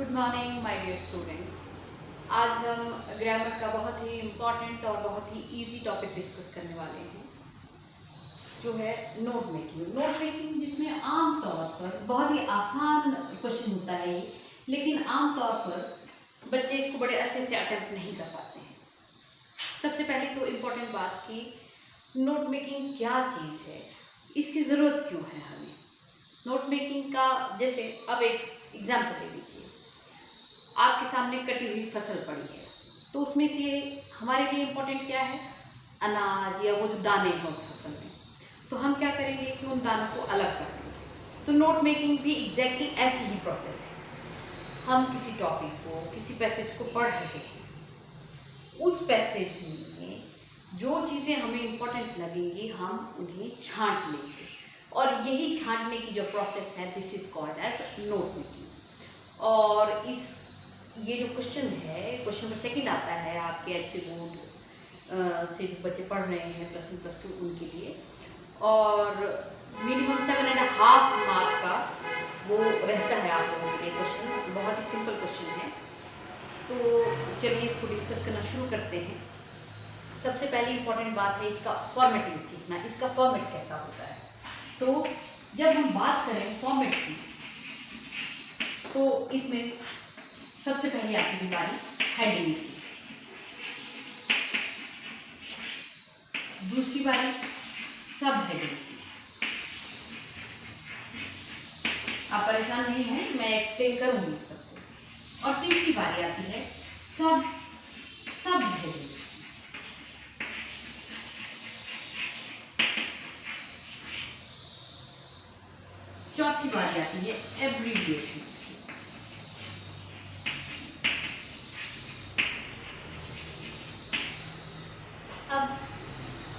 Good morning my dear students. आज हम grammar का बहुत ही इम्पॉर्टेंट और बहुत ही इजी टॉपिक डिस्कस करने वाले हैं, जो है नोट मेकिंग। नोट मेकिंग जिसमें आमतौर पर बहुत ही आसान क्वेश्चन होता है ये, लेकिन आमतौर पर बच्चे इसको बड़े अच्छे से अटेम्प्ट नहीं कर पाते हैं। सबसे पहले तो इम्पोर्टेंट बात कि नोट मेकिंग क्या चीज़ है, इसकी ज़रूरत क्यों है हमें। नोट मेकिंग का जैसे अब एक एग्जाम्पल ले लीजिए, आपके सामने कटी हुई फसल पड़ी है, तो उसमें से हमारे लिए इम्पोर्टेंट क्या है, अनाज या वो जो दाने हैं उस फसल में। तो हम क्या करेंगे कि उन दानों को अलग कर देंगे। तो नोट मेकिंग भी एग्जैक्टली ऐसी ही प्रोसेस है। हम किसी टॉपिक को, किसी पैसेज को पढ़ रहे हैं, उस पैसेज में जो चीज़ें हमें इम्पोर्टेंट लगेंगी हम उन्हें छांट लेंगे, और यही छांटने की जो प्रोसेस है this is called as note making. और इस ये जो क्वेश्चन है, क्वेश्चन नंबर सेकंड आता है आपके एचपी बोर्ड से जो बच्चे पढ़ रहे हैं +1 +2 उनके लिए, और मिनिमम 7.5 मार्क का वो रहता है आप लोगों के लिए क्वेश्चन। बहुत ही सिंपल क्वेश्चन है, तो चलिए इसको डिस्कस करना शुरू करते हैं। सबसे पहली इंपॉर्टेंट बात है इसका फॉर्मेटिंग सीखना, इसका फॉर्मेट कैसा होता है। तो जब हम बात करें फॉर्मेट की, तो इसमें सबसे पहले आपकी बारी हेडिंग की, दूसरी बारी सब हेडिंग की। आप परेशान नहीं हैं, मैं एक्सप्लेन करूंगी सबको। और तीसरी बारी आती है सब हेडिंग। चौथी बारी आती है एब्रीविएशन। अब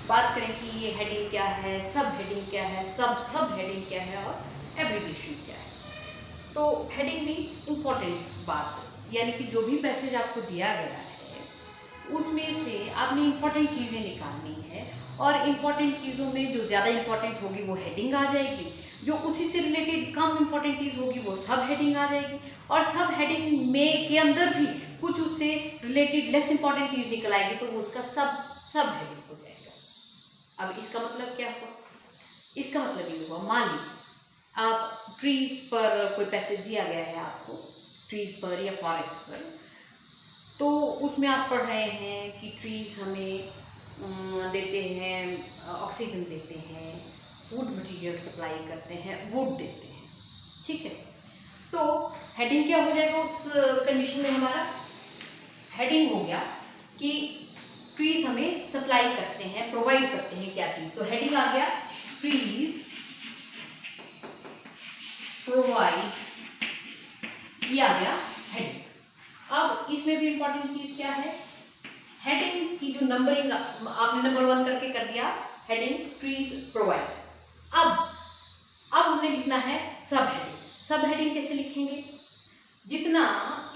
बात करें कि ये हेडिंग क्या है, सब हेडिंग क्या है, सब हेडिंग क्या है और एब्रीविएशन क्या है। तो हेडिंग मीन्स इम्पोर्टेंट बात, यानी कि जो भी पैसेज आपको दिया गया है उसमें से आपने इम्पोर्टेंट चीज़ें निकालनी है, और इम्पोर्टेंट चीज़ों में जो ज़्यादा इम्पोर्टेंट होगी वो हेडिंग आ जाएगी, जो उसी से रिलेटेड कम इम्पोर्टेंट चीज़ होगी वो सब हेडिंग आ जाएगी, और सब हेडिंग में के अंदर भी कुछ उससे रिलेटेड लेस इम्पोर्टेंट चीज़ निकल आएगी, तो वो उसका सब हेडिंग हो जाएगा। अब इसका मतलब क्या हुआ, इसका मतलब ये हुआ, मान लीजिए आप ट्रीज पर कोई पैसेज दिया गया है आपको, ट्रीज पर या फॉरेस्ट पर, तो उसमें आप पढ़ रहे हैं कि ट्रीज हमें देते हैं, ऑक्सीजन देते हैं, फूड मटेरियल सप्लाई करते हैं, वुड देते हैं, ठीक है। तो हेडिंग क्या हो जाएगा उस कंडीशन में, हमारा हेडिंग हो गया कि ट्रीज हमें सप्लाई करते हैं, प्रोवाइड करते हैं क्या चीज़, तो हेडिंग आ गया ट्रीज प्रोवाइड, ये आ गया हेडिंग। अब इसमें भी इंपॉर्टेंट चीज क्या है, हेडिंग की जो नंबरिंग आपने नंबर 1 करके कर दिया, हेडिंग ट्रीज प्रोवाइड। अब हमने लिखना है सब हेडिंग। सब हेडिंग कैसे लिखेंगे, जितना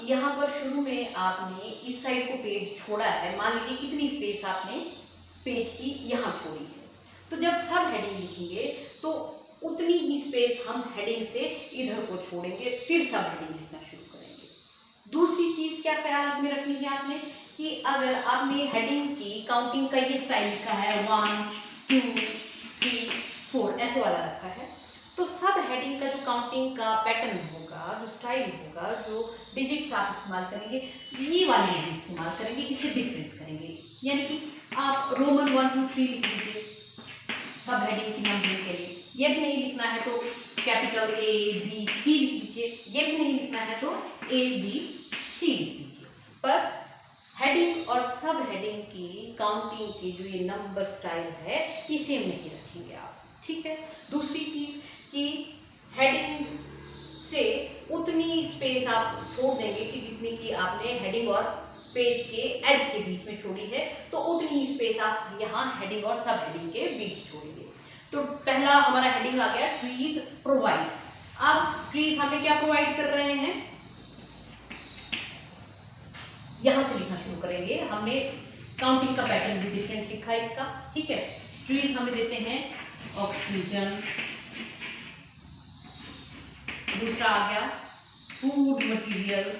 यहाँ पर शुरू में आपने इस साइड को पेज छोड़ा है, मान लीजिए इतनी स्पेस आपने पेज की यहाँ छोड़ी है, तो जब सब हेडिंग लिखेंगे तो उतनी ही स्पेस हम हेडिंग से इधर को छोड़ेंगे, फिर सब हेडिंग लिखना शुरू करेंगे। दूसरी चीज क्या ख्याल में रखनी है आपने, कि अगर आपने हेडिंग की काउंटिंग का ये स्टाइल लिखा है 1 2 3 4 ऐसे वाला रखा है, तो सब हेडिंग का जो काउंटिंग का पैटर्न होगा, जो स्टाइल होगा, जो डिजिट्स आप इस्तेमाल करेंगे, ये वाले नहीं इस्तेमाल करेंगे, इसे डिफरेंट करेंगे। यानी कि आप रोमन 1 2 3 लिख लीजिए सब हेडिंग की नंबरिंग के लिए। ये भी नहीं लिखना है तो कैपिटल ABC लिख लीजिए, ये भी नहीं लिखना है तो ABC लिख लीजिए। पर हेडिंग और सब हेडिंग की काउंटिंग की जो ये नंबर स्टाइल है, ये सेम नहीं रखेंगे आप, ठीक है। दूसरी चीज कि हेडिंग से उतनी स्पेस आप छोड़ देंगे कि जितनी की आपने हेडिंग और पेज के एज के बीच में छोड़ी है, तो उतनी ही स्पेस आप यहाँ हेडिंग और सब हेडिंग के बीच छोड़ेंगे। तो पहला हमारा हेडिंग आ गया ट्रीज प्रोवाइड। अब ट्रीज हमें क्या प्रोवाइड कर रहे हैं, यहां से लिखना शुरू करेंगे। हमने काउंटिंग का पैटर्न भी डिफरेंट लिखा है इसका, ठीक है। ट्रीज हमें देते हैं ऑक्सीजन, दूसरा आ गया फूड मटेरियल,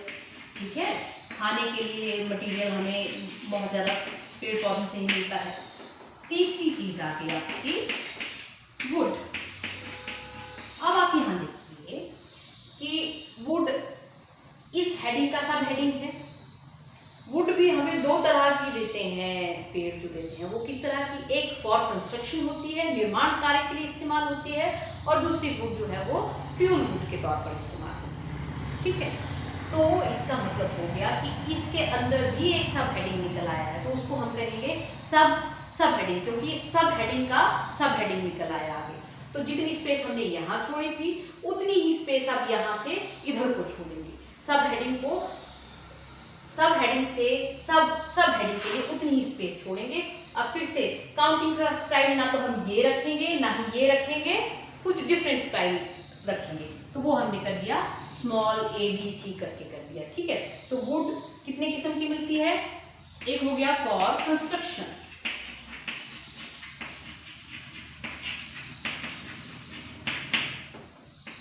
ठीक है, खाने के लिए मटेरियल हमें बहुत ज़्यादा पेड़ पौधों से ही मिलता है। तीसरी चीज़ आ गई आपकी वुड। अब आप यहाँ देखिए कि वुड इस हेडिंग का सब हेडिंग है। वुड भी हमें दो तरह की देते हैं, पेड़ जो देते हैं वो किस तरह की, एक फॉर कंस्ट्रक्शन होती है, निर्माण कार्य के लिए इस्तेमाल होती है, और दूसरी वुड जो है वो फ्यूल वुड के तौर पर इस्तेमाल होती है, ठीक है। तो इसका मतलब हो गया कि इसके अंदर भी एक सब हेडिंग निकल आया है, तो उसको हम कहेंगे सब हेडिंग, क्योंकि सब हेडिंग का सब हेडिंग निकल आया आगे। तो जितनी स्पेस हमने यहाँ छोड़ी थी उतनी ही स्पेस आप यहाँ से इधर को छोड़ेंगे। सब हेडिंग को सब हेडिंग से सब हेडिंग के लिए उतनी ही स्पेस छोड़ेंगे। अब फिर से काउंटिंग का स्टाइल ना तो हम ये रखेंगे ना ही ये रखेंगे, कुछ डिफरेंट स्टाइल रखेंगे। तो वो हमने कर दिया स्मॉल a b c करके कर दिया, ठीक है। तो वुड कितने किस्म की मिलती है, एक हो गया फॉर कंस्ट्रक्शन,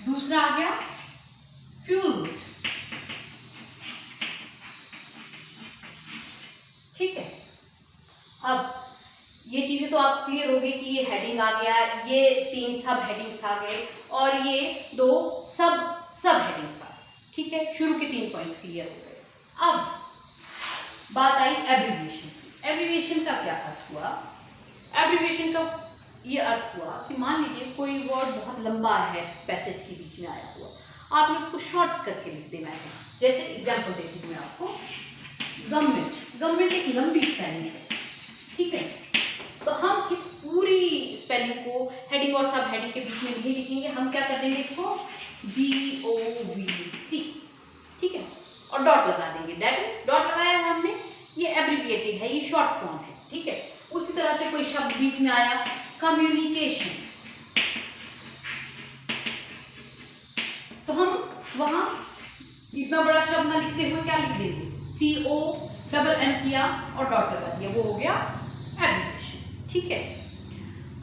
दूसरा आ गया फ्यूल वुड, ठीक है। अब ये चीजें तो आप क्लियर हो गई कि ये हेडिंग आ गया, ये 3 सब हेडिंग्स आ गए और ये 2 सब हेडिंग्स आ गए, ठीक है। शुरू के 3 पॉइंट्स क्लियर हो गए। अब बात आई एब्रीविएशन की। एब्रीविएशन का क्या अर्थ हुआ, एब्रीविएशन का ये अर्थ हुआ कि मान लीजिए कोई वर्ड बहुत लंबा है, पैसेज के बीच में आया हुआ, आपने उसको शॉर्ट करके लिख देना है। जैसे एग्जाम्पल देती हूँ मैं आपको, गवर्नमेंट एक लंबी स्पेलिंग है, ठीक है। तो हम इस पूरी स्पेलिंग को हेडिंग और सब हेडिंग के बीच में नहीं लिखेंगे, हम क्या कर देंगे इसको GOVT, ठीक है, और डॉट लगा देंगे। दैट इज डॉट लगाया है हमने, ये एब्रिविएटेड है, ये शॉर्ट फॉर्म है, ठीक है। उसी तरह से कोई शब्द बीच में आया, कम्युनिकेशन, तो हम वहां इतना बड़ा शब्द ना लिखते हुए क्या लिख देंगे, CO डबल M किया और डॉट लगा दिया, वो हो गया एब्रिविएशन, ठीक है।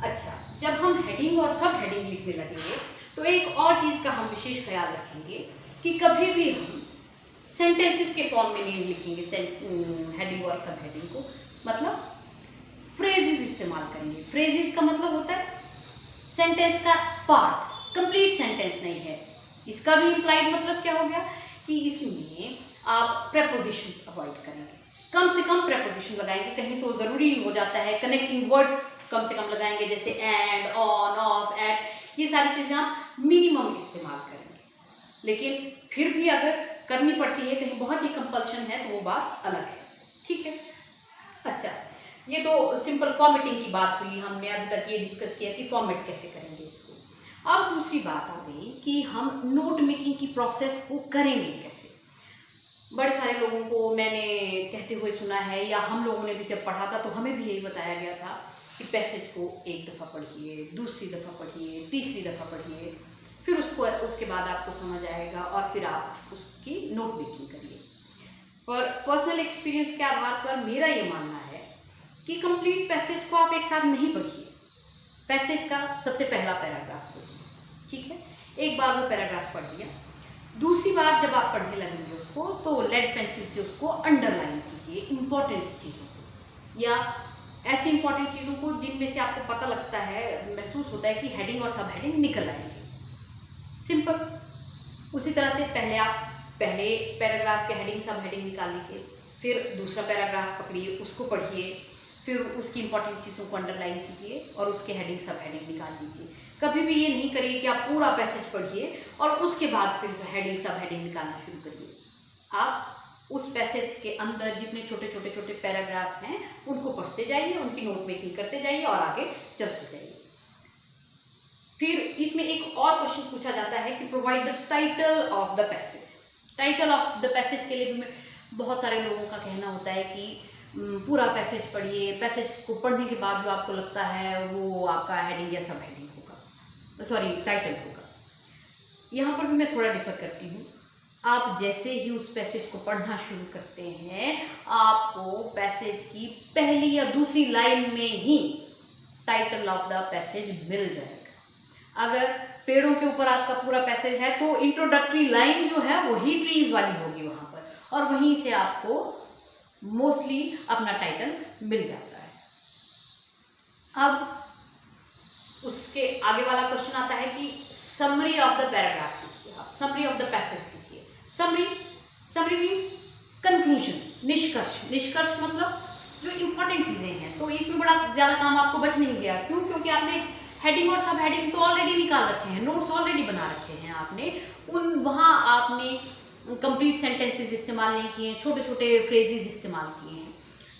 अच्छा, जब हम हेडिंग और सब हेडिंग लिखने लगेंगे तो एक और चीज का हम विशेष ख्याल रखेंगे कि कभी भी हम सेंटेंसेस के फॉर्म में नहीं लिखेंगे हेडिंग और सब हेडिंग को, मतलब फ्रेजेस इस्तेमाल करेंगे। फ्रेजेस का मतलब होता है सेंटेंस का पार्ट, कंप्लीट सेंटेंस नहीं है। इसका भी इम्प्लाइड मतलब क्या हो गया कि इसमें आप प्रेपोजिशंस अवॉइड करेंगे, कम से कम प्रेपोजिशन लगाएंगे। कहीं तो जरूरी हो जाता है कनेक्टिंग वर्ड्स कम से कम लगाएंगे, जैसे एंड, ऑन, ऑफ, एट, ये सारी चीजें आप मिनिमम इस्तेमाल करेंगे। लेकिन फिर भी अगर करनी पड़ती है, कहीं बहुत ही कंपल्शन है, तो वो बात अलग है, ठीक है। अच्छा, ये तो सिंपल फॉर्मेटिंग की बात हुई, हमने अभी तक ये डिस्कस किया कि फॉर्मेट कैसे करेंगे इसको। अब दूसरी बात आ गई कि हम नोट मेकिंग की प्रोसेस को करेंगे कैसे। बड़े सारे लोगों को मैंने कहते हुए सुना है, या हम लोगों ने भी जब पढ़ा था तो हमें भी यही बताया गया था कि पैसेज को एक दफ़ा पढ़िए, दूसरी दफ़ा पढ़िए, तीसरी दफ़ा पढ़िए, फिर उसके बाद आपको समझ आएगा और फिर आप उसकी नोट मेकिंग करिए। पर पर्सनल एक्सपीरियंस के आधार पर मेरा ये मानना है कि कंप्लीट पैसेज को आप एक साथ नहीं पढ़िए। पैसेज का सबसे पहला पैराग्राफ पढ़िए, ठीक है, एक बार वो पैराग्राफ पढ़ लिया, दूसरी बार जब आप पढ़ने लगेंगे उसको तो लेड पेंसिल से उसको अंडरलाइन कीजिए, इंपॉर्टेंट चीज़ों को, या ऐसी इंपॉर्टेंट चीज़ों को जिनमें से आपको पता लगता है, महसूस होता है कि हेडिंग और सब हेडिंग निकल आएंगे। सिंपल। उसी तरह से पहले पैराग्राफ के हेडिंग सब हेडिंग निकाल लीजिए, फिर दूसरा पैराग्राफ पकड़िए, उसको पढ़िए, फिर उसकी इंपॉर्टेंट चीज़ों को अंडरलाइन कीजिए और उसके हेडिंग सब हेडिंग निकाल लीजिए। कभी भी ये नहीं करिए कि आप पूरा पैसेज पढ़िए और उसके बाद फिर हेडिंग सब हेडिंग निकालना शुरू करिए। आप उस पैसेज के अंदर जितने छोटे पैराग्राफ्स हैं उनको पढ़ते जाइए, उनकी नोट मेकिंग करते जाइए और आगे चलते जाइए। फिर इसमें एक और क्वेश्चन पूछा जाता है कि provide the title of the passage. Title of the passage के लिए भी बहुत सारे लोगों का कहना होता है कि पूरा पैसेज पढ़िए, पैसेज को पढ़ने के बाद जो आपको लगता है वो आपका हेडिंग या सब हेडिंग होगा, सॉरी टाइटल होगा। यहाँ पर भी मैं थोड़ा डिफर करती हूँ। आप जैसे ही उस पैसेज को पढ़ना शुरू करते हैं, आपको पैसेज की पहली या दूसरी लाइन में ही टाइटल ऑफ द पैसेज मिल जाएगा। अगर पेड़ों के ऊपर आपका पूरा पैसेज है तो इंट्रोडक्टरी लाइन जो है वही ट्रीज वाली होगी वहाँ पर, और वहीं से आपको मोस्टली अपना टाइटल मिल जाता है। अब उसके आगे वाला क्वेश्चन आता है कि समरी ऑफ द पैराग्राफ लिखिए, आप समरी ऑफ द पैसेज लिखिए। समरी मीन्स कंक्लूजन, निष्कर्ष मतलब जो इम्पोर्टेंट चीजें हैं। तो इसमें बड़ा ज्यादा काम आपको बच नहीं गया, क्यों? क्योंकि आपने हेडिंग और सब हेडिंग तो ऑलरेडी निकाल रखे हैं, नोट्स ऑलरेडी बना रखे हैं आपने, वहाँ आपने कंप्लीट सेंटेंसेस इस्तेमाल नहीं किए, छोटे छोटे फ्रेजेस इस्तेमाल किए हैं।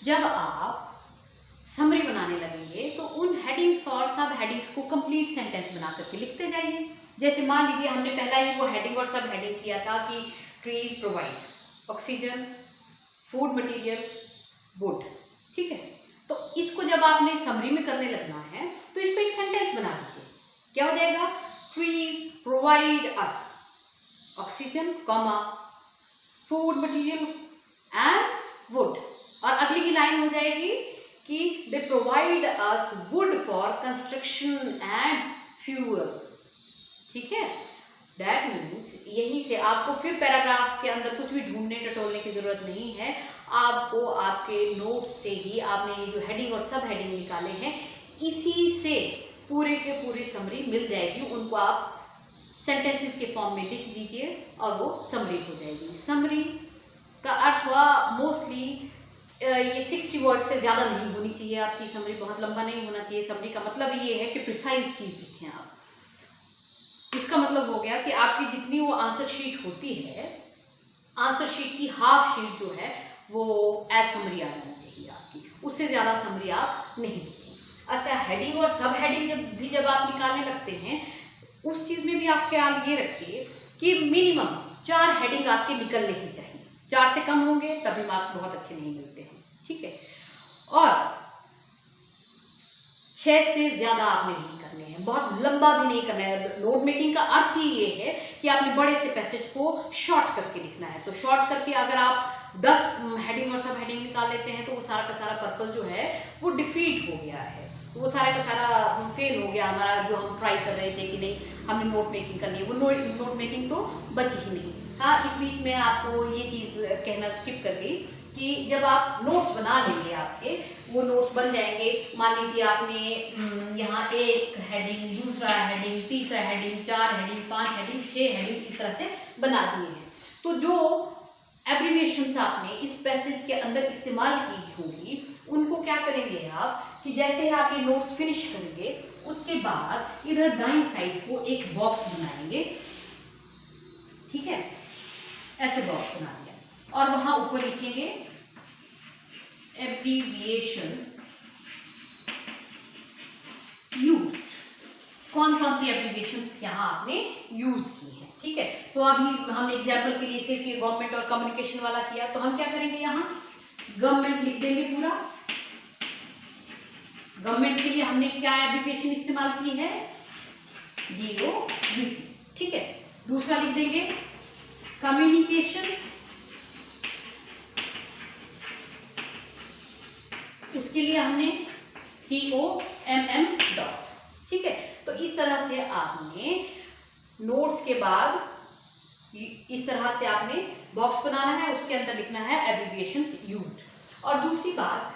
जब आप समरी बनाने लगेंगे तो उन हेडिंग्स और सब हेडिंग्स को कंप्लीट सेंटेंस बना करके लिखते जाइए। जैसे मान लीजिए हमने पहला ही वो हेडिंग और सब हेडिंग किया था कि trees provide oxygen, food material, would, ठीक है। तो इसको जब आपने समरी में करने लगना है तो इस पे एक सेंटेंस बना दीजिए। क्या हो जाएगा? Trees provide us oxygen, comma, food material and would, और अगली की लाइन हो जाएगी कि they provide us would for construction and fuel, ठीक है। दैट मीन्स यहीं से आपको फिर पैराग्राफ के अंदर कुछ भी ढूंढने टटोलने की जरूरत नहीं है, आपको आपके नोट्स से ही आपने ये जो हेडिंग और सब हेडिंग निकाले हैं इसी से पूरे के पूरी समरी मिल जाएगी। उनको आप सेंटेंसेस के फॉर्म में लिख दीजिए और वो समरी हो जाएगी। समरी का अर्थ हुआ मोस्टली ये 60 वर्ड से ज़्यादा नहीं होनी चाहिए आपकी समरी, बहुत लंबा नहीं होना चाहिए। समरी का मतलब ये है कि प्रिसाइज चीज़ लिखें आप। इसका मतलब हो गया कि आपकी जितनी वो आंसर शीट होती है, आंसर शीट की हाफ शीट जो है वो एज समरी आ जानी चाहिए आपकी, उससे ज़्यादा समरी आप नहीं लिखें। अच्छा, हेडिंग और सब हेडिंग जब आप निकालने लगते हैं उस चीज़ में भी आप ख्याल ये रखिए कि मिनिमम 4 हेडिंग आपके निकलने ही चाहिए। 4 से कम होंगे तभी मार्क्स बहुत अच्छे नहीं मिलते हैं, ठीक है। और 6 से ज़्यादा आपने नहीं करने हैं, बहुत लंबा भी नहीं करना है। नोट मेकिंग का अर्थ ही ये है कि आपने बड़े से पैसेज को शॉर्ट करके लिखना है। तो शॉर्ट करके अगर आप 10 हेडिंग और सब हेडिंग निकाल लेते हैं तो वो सारा का सारा पर्पस जो है वो डिफीट हो गया है, वो सारा का सारा फेल हो गया हमारा, जो हम ट्राई कर रहे थे कि नहीं हमने नोट मेकिंग करनी है, वो नोट मेकिंग तो बची ही नहीं। हाँ, इस बीच में आपको ये चीज़ कहना स्किप कर दी कि जब आप नोट्स बना लेंगे आपके, वो नोट्स बन जाएंगे। मान लीजिए आपने यहाँ एक हेडिंग, दूसरा हेडिंग, तीसरा हेडिंग, 4 हेडिंग, 5 हेडिंग, 6 हेडिंग इस तरह से बना दिए हैं। तो जो एब्रीविएशंस आपने इस पैसेज के अंदर इस्तेमाल की होगी उनको क्या करेंगे आप कि जैसे ही आप ये नोट्स फिनिश करेंगे उसके बाद इधर दाईं साइड को एक बॉक्स बनाएंगे, ठीक है। ऐसे बॉक्स बना दिया और वहां ऊपर लिखेंगे एब्रीविएशन यूज्ड, कौन कौन सी एब्रीविएशन यहाँ आपने यूज की है, ठीक है। तो अभी हम एग्जाम्पल के लिए सिर्फ ये गवर्नमेंट और कम्युनिकेशन वाला किया, तो हम क्या करेंगे यहाँ गवर्नमेंट लिख देंगे पूरा। गवर्नमेंट के लिए हमने क्या एब्रीविएशन इस्तेमाल की है? GOVT, ठीक है। दूसरा लिख देंगे कम्युनिकेशन, उसके लिए हमने COMM डॉट, ठीक है। तो इस तरह से आपने नोट्स के बाद इस तरह से आपने बॉक्स बनाना है, उसके अंदर लिखना है एब्रीविएशंस यूज्ड। और दूसरी बात,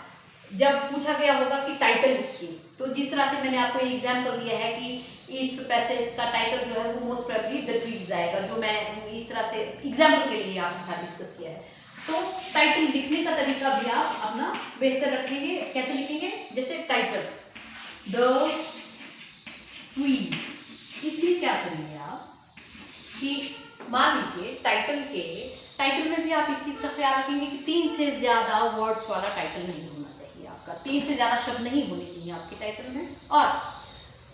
जब पूछा गया होगा कि टाइटल लिखिए, तो जिस तरह से मैंने आपको एग्जाम्पल दिया है कि इस पैसेज का टाइटल जो है वो मोस्ट प्रोबेबली द ट्रीज आएगा, जो मैं इस तरह से एग्जाम्पल के लिए आपके साथ डिस्कस किया है। तो टाइटल लिखने का तरीका भी आप अपना बेहतर रखेंगे। कैसे लिखेंगे? जैसे टाइटल द ट्रीज, इसमें क्या करेंगे आप कि मान लीजिए टाइटल में भी आप इस चीज़ का ख्याल रखेंगे कि 3 से ज़्यादा वर्ड्स वाला टाइटल नहीं होना चाहिए आपका, 3 से ज़्यादा शब्द नहीं होने चाहिए आपके टाइटल में। और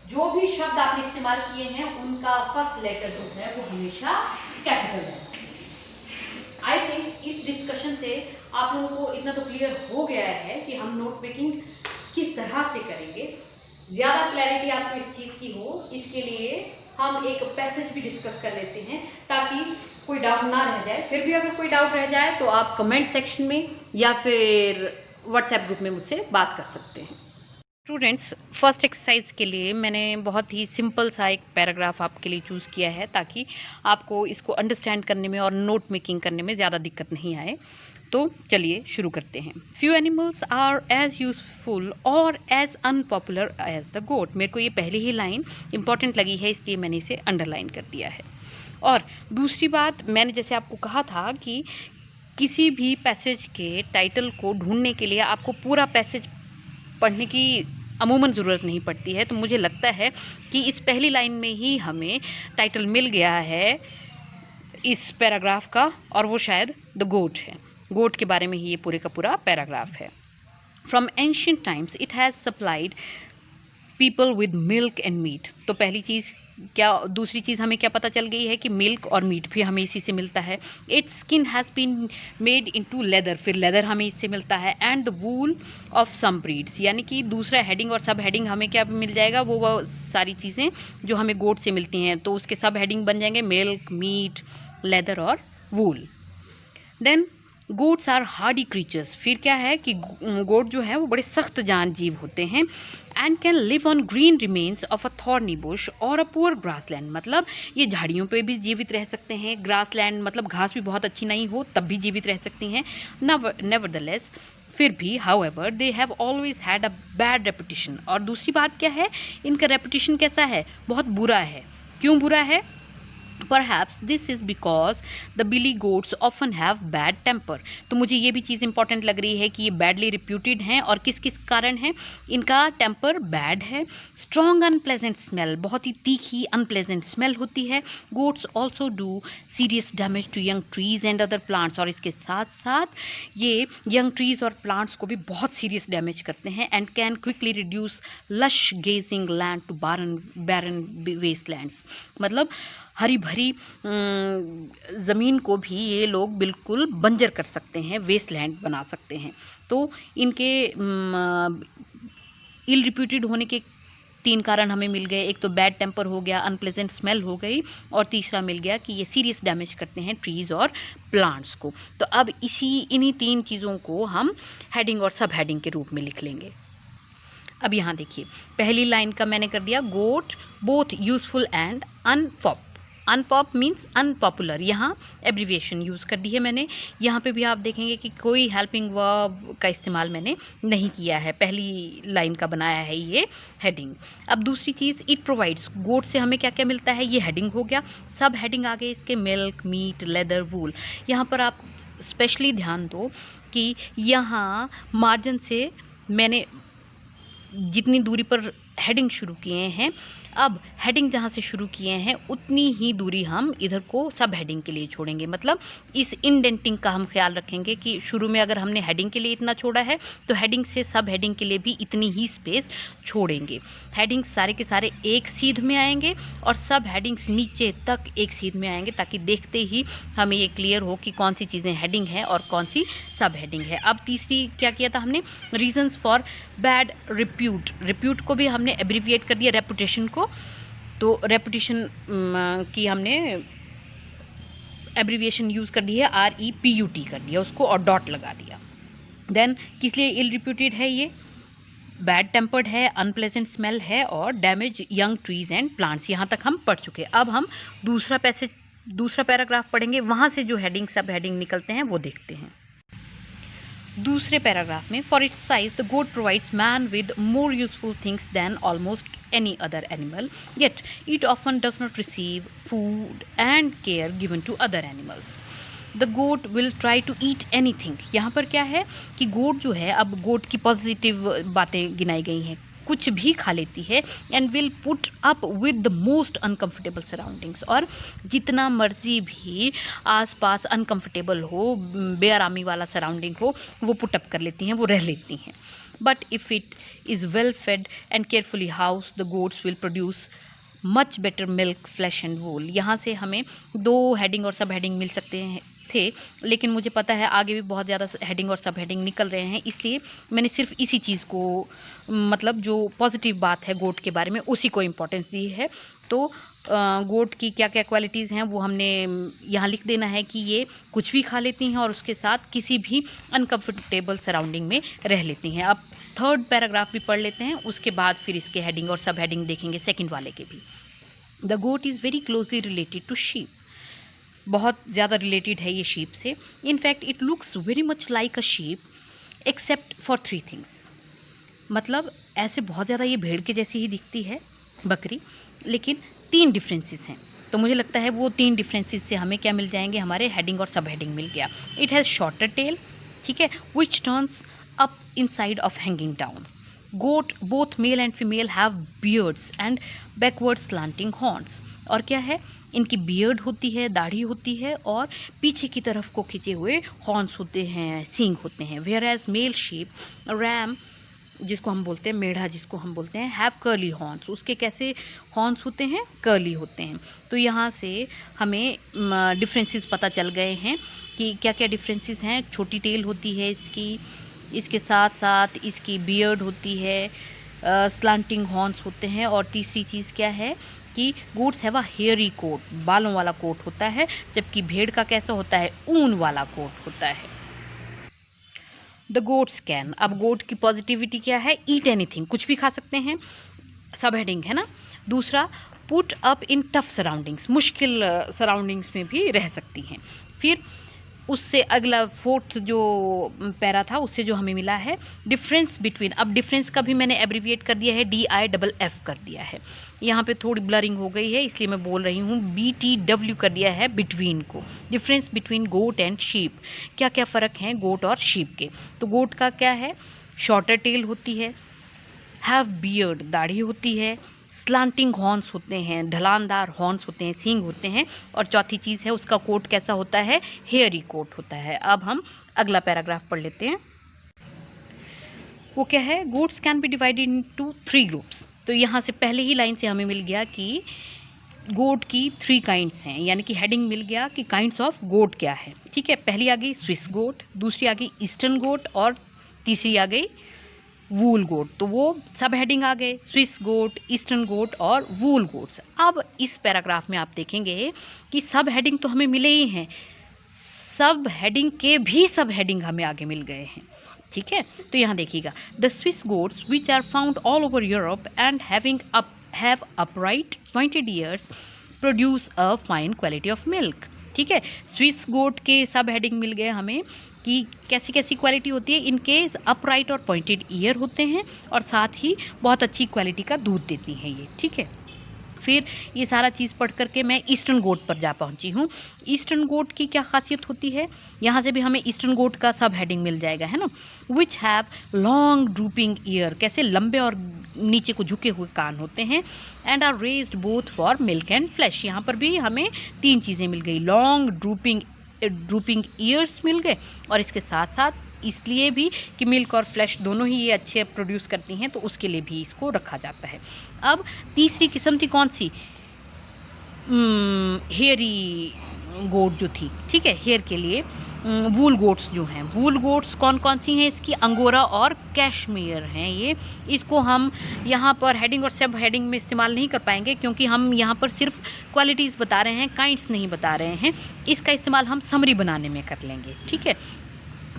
जो भी शब्द आपने इस्तेमाल किए हैं उनका फर्स्ट लेटर जो है वो हमेशा कैपिटल रहना चाहिए। आई थिंक इस डिस्कशन से आप लोगों को इतना तो क्लियर हो गया है कि हम नोट मेकिंग किस तरह से करेंगे। ज़्यादा क्लैरिटी आपको इस चीज़ की हो, इसके लिए हम एक पैसेज भी डिस्कस कर लेते हैं ताकि कोई डाउट ना रह जाए। फिर भी अगर कोई डाउट रह जाए तो आप कमेंट सेक्शन में या फिर व्हाट्सएप ग्रुप में मुझसे बात कर सकते हैं। स्टूडेंट्स, फर्स्ट एक्सरसाइज के लिए मैंने बहुत ही सिंपल सा एक पैराग्राफ आपके लिए चूज़ किया है ताकि आपको इसको अंडरस्टैंड करने में और नोट मेकिंग करने में ज़्यादा दिक्कत नहीं आए। तो चलिए शुरू करते हैं। Few animals are as useful or as unpopular as the goat. मेरे को ये पहली ही लाइन इंपॉर्टेंट लगी है, इसलिए मैंने इसे अंडरलाइन कर दिया है। और दूसरी बात, मैंने जैसे आपको कहा था कि किसी भी पैसेज के टाइटल को ढूंढने के लिए आपको पूरा पैसेज पढ़ने की अमूमन ज़रूरत नहीं पड़ती है। तो मुझे लगता है कि इस पहली लाइन में ही हमें टाइटल मिल गया है इस पैराग्राफ का, और वो शायद द गोट है। गोट के बारे में ही ये पूरे का पूरा पैराग्राफ है। From ancient times it has supplied people with milk and meat. तो पहली चीज़ क्या, दूसरी चीज़ हमें क्या पता चल गई है कि मिल्क और मीट भी हमें इसी से मिलता है। Its skin has been made into leather, फिर लेदर हमें इससे मिलता है। And the wool of some breeds, यानी कि दूसरा हेडिंग और सब हेडिंग हमें क्या मिल जाएगा, वो सारी चीज़ें जो हमें गोट से मिलती हैं, तो उसके सब हेडिंग बन जाएंगे मिल्क, मीट, लेदर और wool. Then goats are hardy creatures. फिर क्या है कि गोट जो है वो बड़े सख्त जान जीव होते हैं। And can live on green remains of a thorny Bush और अ पुअर ग्रासलैंड, मतलब ये झाड़ियों पे भी जीवित रह सकते हैं। ग्रासलैंड मतलब घास भी बहुत अच्छी नहीं हो तब भी जीवित रह सकती हैं। नेवरदलेस, फिर भी however they have always had a bad reputation. और दूसरी बात क्या है, इनका रेपुटेशन कैसा है, बहुत बुरा है। क्यों बुरा है? Perhaps this is because the billy goats often have bad temper। तो मुझे ये भी चीज़ इंपॉर्टेंट लग रही है कि ये बैडली रिप्यूटेड हैं, और किस किस कारण है, इनका टेम्पर बैड है। स्ट्रॉन्ग अनप्लेजेंट स्मेल, बहुत ही तीखी अनप्लेजेंट स्मेल होती है। Goats also do serious damage to young trees and other plants, और इसके साथ साथ ये यंग ट्रीज और प्लांट्स को भी बहुत सीरियस डैमेज करते हैं। And can quickly reduce lush grazing land to barren wastelands, मतलब हरी भरी ज़मीन को भी ये लोग बिल्कुल बंजर कर सकते हैं, वेस्टलैंड बना सकते हैं। तो इनके इल रिप्यूटेड होने के 3 कारण हमें मिल गए। एक तो बैड टेम्पर हो गया, अनप्लेजेंट स्मेल हो गई, और तीसरा मिल गया कि ये सीरियस डैमेज करते हैं ट्रीज़ और प्लांट्स को। तो अब इन्हीं 3 चीज़ों को हम हेडिंग और सब हेडिंग के रूप में लिख लेंगे। अब यहाँ देखिए, पहली लाइन का मैंने कर दिया goat both useful and unpop means unpopular, यहाँ एब्रीविएशन यूज़ कर दी है मैंने। यहाँ पे भी आप देखेंगे कि कोई हेल्पिंग वर्ब का इस्तेमाल मैंने नहीं किया है, पहली लाइन का बनाया है ये हेडिंग। अब दूसरी चीज़, इट प्रोवाइड्स, गोट से हमें क्या क्या मिलता है, ये हेडिंग हो गया। सब हेडिंग आ गए इसके, मिल्क, मीट, लेदर, वूल। यहाँ पर आप स्पेशली ध्यान दो कि यहाँ मार्जिन से मैंने जितनी दूरी पर हेडिंग शुरू किए हैं, अब हेडिंग जहाँ से शुरू किए हैं उतनी ही दूरी हम इधर को सब हेडिंग के लिए छोड़ेंगे। मतलब इस इंडेंटिंग का हम ख्याल रखेंगे कि शुरू में अगर हमने हेडिंग के लिए इतना छोड़ा है तो हेडिंग से सब हेडिंग के लिए भी इतनी ही स्पेस छोड़ेंगे। हेडिंग्स सारे के सारे एक सीध में आएंगे और सब हेडिंग्स नीचे तक एक सीध में आएंगे, ताकि देखते ही हमें ये क्लियर हो कि कौन सी चीज़ें हेडिंग है और कौन सी सब हेडिंग है। अब तीसरी क्या किया था हमने, reasons for bad repute. Repute को भी हमने एब्रीविएट कर दिया रेपुटेशन को, तो रेपुटेशन की हमने एब्रीविएशन यूज़ कर दी है, REPUT कर दिया उसको और डॉट लगा दिया। देन किस लिए इल रिप्यूटेड है, ये बैड टेम्पर्ड है, अनप्लेजेंट स्मेल है और damage young trees and plants. यहाँ तक हम पढ़ चुके। अब हम दूसरा पैराग्राफ पढ़ेंगे, वहाँ से जो हेडिंग सब हेडिंग निकलते हैं वो देखते हैं। दूसरे पैराग्राफ में, for its size the goat provides man with more useful things than almost any other animal, yet it often does not receive food and care given to other animals. The goat will try to eat anything। यहाँ पर क्या है कि गोट जो है, अब गोट की positive बातें गिनाई गई हैं, कुछ भी खा लेती है। And will put up with the most uncomfortable surroundings, और जितना मर्जी भी आसपास अनकम्फर्टेबल हो, बेआरामी वाला सराउंडिंग हो, वो पुट अप कर लेती हैं, वो रह लेती हैं। But if it is well fed and carefully housed, the goats will produce much better milk, flesh and wool। यहाँ से हमें 2 हेडिंग और सब हेडिंग मिल सकते थे, लेकिन मुझे पता है आगे भी बहुत ज़्यादा हेडिंग और सब हेडिंग निकल रहे हैं, इसलिए मैंने सिर्फ इसी चीज़ को, मतलब जो पॉजिटिव बात है गोट के बारे में, उसी को इम्पोर्टेंस दी है। तो गोट की क्या क्या क्वालिटीज़ हैं वो हमने यहाँ लिख देना है कि ये कुछ भी खा लेती हैं और उसके साथ किसी भी अनकम्फर्टेबल सराउंडिंग में रह लेती हैं। अब थर्ड पैराग्राफ भी पढ़ लेते हैं, उसके बाद फिर इसके हेडिंग और सब हेडिंग देखेंगे सेकंड वाले के भी। The goat is very closely related to sheep, बहुत ज़्यादा रिलेटेड है ये शीप से। In fact it looks very much like a sheep except for 3 things, मतलब ऐसे बहुत ज़्यादा ये भेड़ के जैसी ही दिखती है बकरी, लेकिन 3 डिफरेंसेस हैं। तो मुझे लगता है वो 3 डिफरेंसेस से हमें क्या मिल जाएंगे, हमारे हेडिंग और सब हेडिंग मिल गया। इट हैज़ शॉर्टर टेल, ठीक है, which turns up inside of hanging down. Goat both male and female have beards and backward slanting horns. और क्या है, इनकी बियर्ड होती है, दाढ़ी होती है, और पीछे की तरफ को खिंचे हुए हॉर्न्स होते हैं, सींग होते हैं। Whereas male sheep, ram जिसको हम बोलते हैं, मेढ़ा जिसको हम बोलते हैं, हैव कर्ली हॉर्न्स। उसके कैसे हॉर्न्स होते हैं, कर्ली होते हैं। तो यहाँ से हमें डिफरेंसेस पता चल गए हैं कि क्या क्या डिफरेंसेस हैं। छोटी टेल होती है इसकी, इसके साथ साथ इसकी बियर्ड होती है, स्लांटिंग हॉर्न्स होते हैं, और तीसरी चीज़ क्या है कि goats have a hairy coat, बालों वाला कोट होता है, जबकि भेड़ का कैसा होता है, ऊन वाला कोट होता है। द गोट्स कैन, अब गोट की पॉजिटिविटी क्या है, ईट एनीथिंग, कुछ भी खा सकते हैं, सब हेडिंग है ना। दूसरा, put up in tough surroundings, मुश्किल सराउंडिंग्स में भी रह सकती हैं। फिर उससे अगला फोर्थ जो पैरा था, उससे जो हमें मिला है डिफरेंस बिटवीन, अब डिफरेंस का भी मैंने एब्रीविएट कर दिया है, DIFF कर दिया है। यहाँ पे थोड़ी ब्लरिंग हो गई है इसलिए मैं बोल रही हूँ BTW कर दिया है बिटवीन को। Difference between goat and sheep, क्या क्या फ़र्क हैं गोट और शीप के। तो गोट का क्या है, शॉर्टर टेल होती है, हैव बियर्ड, दाढ़ी होती है, स्लांटिंग हॉर्न्स होते हैं, ढलानदार हॉर्न्स होते हैं, सींग होते हैं, और चौथी चीज़ है उसका कोट कैसा होता है, हेयरी कोट होता है। अब हम अगला पैराग्राफ पढ़ लेते हैं। वो क्या है, goats can be divided into 3 groups. तो यहाँ से पहले ही लाइन से हमें मिल गया कि गोट की 3 काइंड्स हैं, यानी कि हेडिंग मिल गया कि काइंड्स ऑफ गोट क्या है। ठीक है, पहली आ गई स्विस गोट, दूसरी आ गई ईस्टर्न गोट, और तीसरी आ गई वूल गोट। तो वो सब हेडिंग आ गए, स्विस गोट, ईस्टर्न गोट और वूल गोट्स। अब इस पैराग्राफ में आप देखेंगे कि सब हेडिंग तो हमें मिले ही हैं, सब हेडिंग के भी सब हेडिंग हमें आगे मिल गए हैं। ठीक है, तो यहाँ देखिएगा, the Swiss goats which are found all over Europe and have upright pointed ears produce a fine quality of milk. ठीक है, स्विस गोट के सब हेडिंग मिल गए हमें कि कैसी कैसी क्वालिटी होती है, इनके अपराइट और पॉइंटेड ईयर होते हैं, और साथ ही बहुत अच्छी क्वालिटी का दूध देती हैं ये। ठीक है, फिर ये सारा चीज़ पढ़ करके मैं ईस्टर्न गोट पर जा पहुंची हूँ। ईस्टर्न गोट की क्या खासियत होती है, यहाँ से भी हमें ईस्टर्न गोट का सब हेडिंग मिल जाएगा, है ना। Which have long drooping year, कैसे लंबे और नीचे को झुके हुए कान होते हैं, and are raised both for milk and flesh. यहाँ पर भी हमें 3 चीज़ें मिल गई, लॉन्ग ड्रूपिंग ईयर्स मिल गए, और इसके साथ साथ इसलिए भी कि मिल्क और फ्लैश दोनों ही ये अच्छे प्रोड्यूस करती हैं, तो उसके लिए भी इसको रखा जाता है। अब तीसरी किस्म थी कौन सी, हेयरी गोट जो थी। ठीक है, हेयर के लिए वूल गोट्स जो हैं, वूल गोट्स कौन कौन सी हैं इसकी, अंगोरा और कैशमीर हैं ये। इसको हम यहाँ पर हेडिंग और सब हेडिंग में इस्तेमाल नहीं कर पाएंगे, क्योंकि हम यहाँ पर सिर्फ क्वालिटीज़ बता रहे हैं, काइंड्स नहीं बता रहे हैं। इसका इस्तेमाल हम समरी बनाने में कर लेंगे। ठीक है,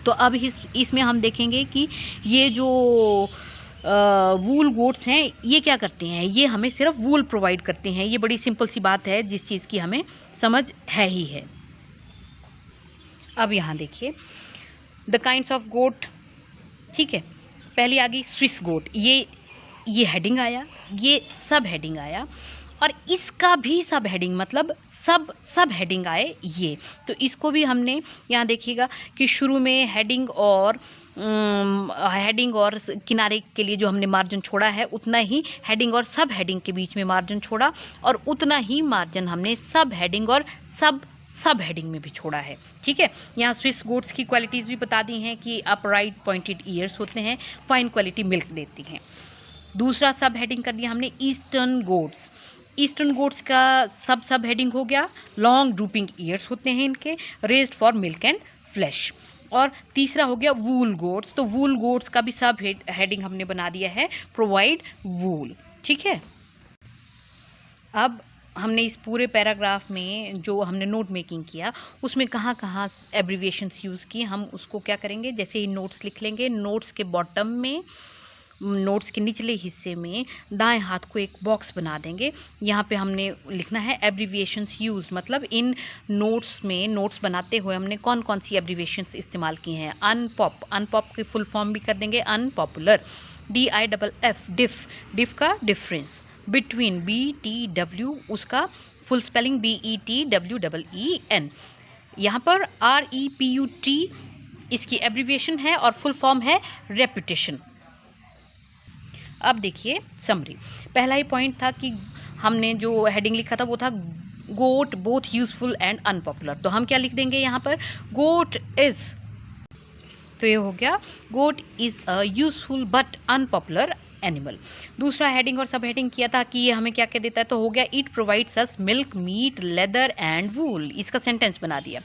तो अब इसमें हम देखेंगे कि ये जो वूल गोट्स हैं ये क्या करते हैं, ये हमें सिर्फ वूल प्रोवाइड करते हैं। ये बड़ी सिंपल सी बात है जिस चीज़ की हमें समझ है ही है। अब यहाँ देखिए, द काइंड्स ऑफ गोट। ठीक है, पहली आ गई स्विस गोट, ये हेडिंग आया, ये सब हेडिंग आया, और इसका भी सब हेडिंग, मतलब सब हेडिंग आए ये। तो इसको भी हमने यहाँ देखिएगा कि शुरू में हेडिंग और किनारे के लिए जो हमने मार्जिन छोड़ा है, उतना ही हेडिंग और सब हेडिंग के बीच में मार्जिन छोड़ा, और उतना ही मार्जिन हमने सब हेडिंग और सब हेडिंग में भी छोड़ा है। ठीक है, यहाँ स्विस गोट्स की क्वालिटीज़ भी बता दी हैं कि अपराइट पॉइंटेड ईयर्स होते हैं, फाइन क्वालिटी मिल्क देती हैं। दूसरा सब हेडिंग कर दिया हमने ईस्टर्न गोट्स। ईस्टर्न गोट्स का सब हेडिंग हो गया, लॉन्ग ड्रूपिंग ईयर्स होते हैं इनके, raised for milk and flesh. और तीसरा हो गया वूल गोट्स। तो वूल गोट्स का भी सब हेडिंग हमने बना दिया है, प्रोवाइड वूल। ठीक है, अब हमने इस पूरे पैराग्राफ में जो हमने नोट मेकिंग किया, उसमें कहाँ कहाँ एब्रीविएशंस यूज़ किए, हम उसको क्या करेंगे, जैसे ही नोट्स लिख लेंगे, नोट्स के बॉटम में नोट्स के निचले हिस्से में दाएं हाथ को एक बॉक्स बना देंगे। यहाँ पे हमने लिखना है एब्रीविएशंस यूज, मतलब इन नोट्स में नोट्स बनाते हुए हमने कौन कौन सी एब्रीविएशंस इस्तेमाल की हैं। अनपॉप की फुल फॉर्म भी कर देंगे अनपॉपुलर। DIFF डिफ का डिफरेंस। बिटवीन BTW उसका फुल स्पेलिंग BETWEEN। यहाँ पर REPUT इसकी एब्रीविएशन है और फुल फॉर्म है रेपुटेशन। अब देखिए समरी। पहला ही पॉइंट था कि हमने जो हेडिंग लिखा था वो था गोट बोथ यूजफुल एंड अनपॉपुलर। तो हम क्या लिख देंगे यहाँ पर, गोट इज, तो ये हो गया goat is a useful but unpopular animal. दूसरा हेडिंग और सब हेडिंग किया था कि ये हमें क्या क्या देता है, तो हो गया it provides us milk meat leather and wool, इसका सेंटेंस बना दिया।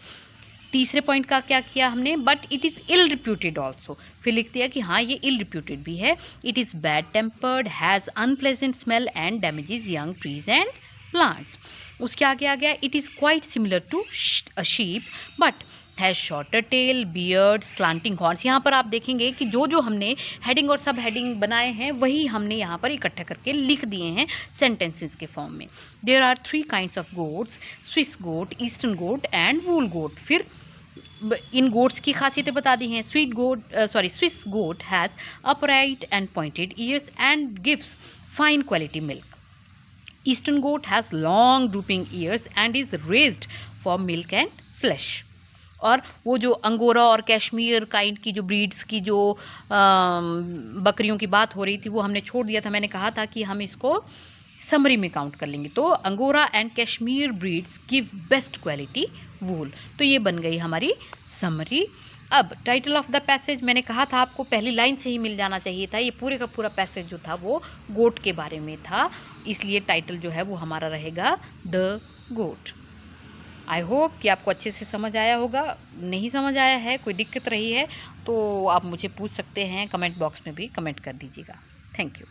तीसरे पॉइंट का क्या किया हमने, but it is ill reputed also, फिर लिख दिया कि हाँ ये इल रिप्यूटेड भी है। It is bad tempered, has unpleasant smell and damages young trees and plants. उसके आगे आ गया it is quite similar to a sheep but has shorter tail beard slanting horns. यहाँ पर आप देखेंगे कि जो जो हमने हेडिंग और सब हेडिंग बनाए हैं वही हमने यहाँ पर इकट्ठा करके लिख दिए हैं सेंटेंसेस के फॉर्म में। There are 3 kinds of goats, Swiss goat, eastern goat and wool goat. फिर इन गोट्स की खासियतें बता दी हैं। Swiss goat has upright and pointed ears and gives fine quality milk. Eastern goat has long drooping ears and is raised for milk and flesh. और वो जो अंगोरा और कश्मीर काइंड की जो ब्रीड्स की जो बकरियों की बात हो रही थी वो हमने छोड़ दिया था। मैंने कहा था कि हम इसको समरी में काउंट कर लेंगे। तो Angora and Kashmir breeds give best quality wool. तो ये बन गई हमारी समरी। अब टाइटल ऑफ द पैसेज, मैंने कहा था आपको पहली लाइन से ही मिल जाना चाहिए था। ये पूरे का पूरा पैसेज जो था वो गोट के बारे में था, इसलिए टाइटल जो है वो हमारा रहेगा द गोट। आई होप कि आपको अच्छे से समझ आया होगा। नहीं समझ आया है, कोई दिक्कत रही है तो आप मुझे पूछ सकते हैं, कमेंट बॉक्स में भी कमेंट कर दीजिएगा। Thank you.